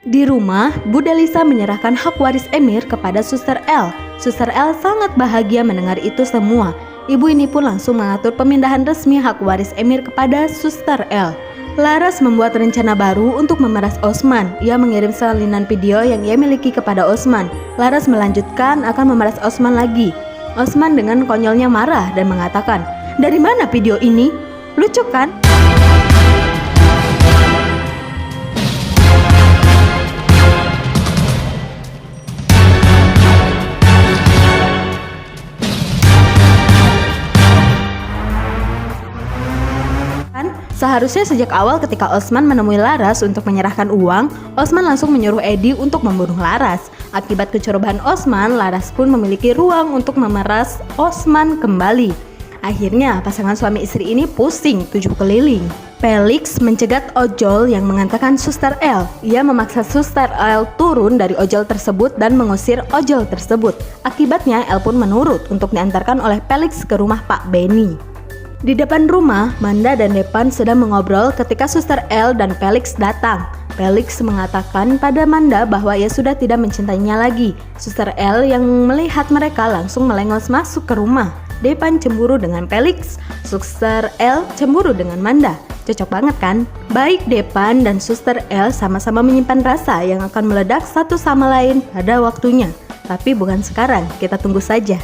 Di rumah, Bunda Lisa menyerahkan hak waris Emir kepada Suster L. Suster L sangat bahagia mendengar itu semua. Ibu ini pun langsung mengatur pemindahan resmi hak waris Emir kepada Suster L. Laras membuat rencana baru untuk memeras Osman. Ia mengirim salinan video yang ia miliki kepada Osman. Laras melanjutkan akan memeras Osman lagi. Osman dengan konyolnya marah dan mengatakan, "Dari mana video ini? Lucu kan?" Seharusnya sejak awal ketika Osman menemui Laras untuk menyerahkan uang, Osman langsung menyuruh Edi untuk membunuh Laras. Akibat kecerobohan Osman, Laras pun memiliki ruang untuk memeras Osman kembali. Akhirnya pasangan suami istri ini pusing 7 keliling. Felix mencegat ojol yang mengantarkan Suster L. Ia memaksa Suster L turun dari ojol tersebut dan mengusir ojol tersebut. Akibatnya L pun menurut untuk diantarkan oleh Felix ke rumah Pak Benny. Di depan rumah, Manda dan Depan sedang mengobrol ketika Suster L dan Felix datang. Felix mengatakan pada Manda bahwa ia sudah tidak mencintainya lagi. Suster L yang melihat mereka langsung melengos masuk ke rumah. Depan cemburu dengan Felix, Suster L cemburu dengan Manda. Cocok banget kan? Baik Depan dan Suster L sama-sama menyimpan rasa yang akan meledak satu sama lain pada waktunya. Tapi bukan sekarang, kita tunggu saja.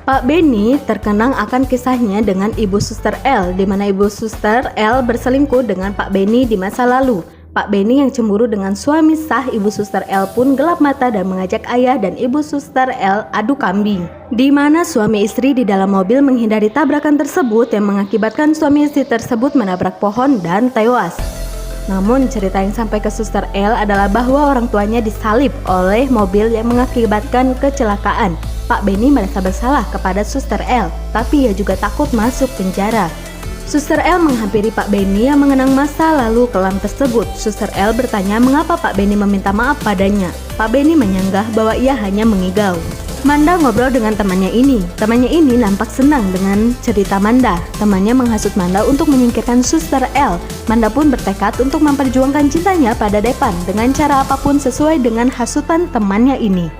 Pak Benny terkenang akan kisahnya dengan Ibu Suster L, di mana Ibu Suster L berselingkuh dengan Pak Benny di masa lalu. Pak Benny yang cemburu dengan suami sah Ibu Suster L pun gelap mata dan mengajak ayah dan Ibu Suster L adu kambing. Di mana suami istri di dalam mobil menghindari tabrakan tersebut yang mengakibatkan suami istri tersebut menabrak pohon dan tewas. Namun cerita yang sampai ke Suster L adalah bahwa orang tuanya disalib oleh mobil yang mengakibatkan kecelakaan. Pak Benny merasa bersalah kepada Suster L, tapi ia juga takut masuk penjara. Suster L menghampiri Pak Benny yang mengenang masa lalu kelam tersebut. Suster L bertanya mengapa Pak Benny meminta maaf padanya. Pak Benny menyanggah bahwa ia hanya mengigau. Manda ngobrol dengan temannya ini. Temannya ini nampak senang dengan cerita Manda. Temannya menghasut Manda untuk menyingkirkan Suster L. Manda pun bertekad untuk memperjuangkan cintanya pada Depan dengan cara apapun sesuai dengan hasutan temannya ini.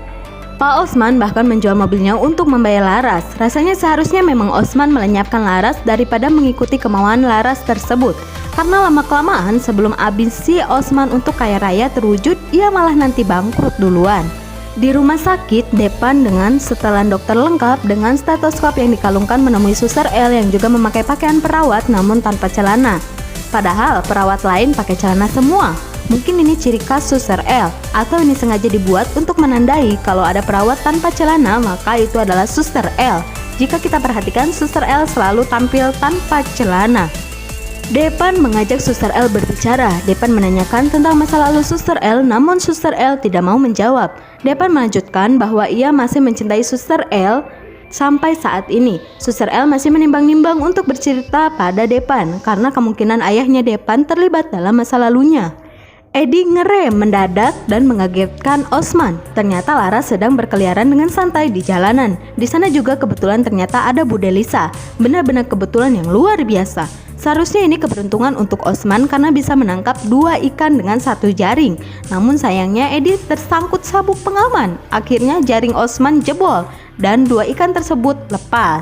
Pak Osman bahkan menjual mobilnya untuk membayar Laras. Rasanya seharusnya memang Osman melenyapkan Laras daripada mengikuti kemauan Laras tersebut. Karena lama-kelamaan sebelum ambisi Osman untuk kaya raya terwujud, ia malah nanti bangkrut duluan. Di rumah sakit, Depan dengan setelan dokter lengkap dengan stetoskop yang dikalungkan menemui Suster L yang juga memakai pakaian perawat namun tanpa celana. Padahal perawat lain pakai celana semua. Mungkin ini ciri khas Suster L, atau ini sengaja dibuat untuk menandai kalau ada perawat tanpa celana maka itu adalah Suster L. Jika kita perhatikan, Suster L selalu tampil tanpa celana. Depan mengajak Suster L berbicara. Depan menanyakan tentang masa lalu Suster L, namun Suster L tidak mau menjawab. Depan melanjutkan bahwa ia masih mencintai Suster L sampai saat ini. Suster L masih menimbang-nimbang untuk bercerita pada Depan karena kemungkinan ayahnya Depan terlibat dalam masa lalunya. Edi ngerem mendadak dan mengagetkan Osman. Ternyata Laras sedang berkeliaran dengan santai di jalanan. Di sana juga kebetulan ternyata ada Bunda Lisa. Benar-benar kebetulan yang luar biasa. Seharusnya ini keberuntungan untuk Osman karena bisa menangkap 2 ikan dengan 1 jaring. Namun sayangnya Edi tersangkut sabuk pengaman. Akhirnya jaring Osman jebol dan 2 ikan tersebut lepas.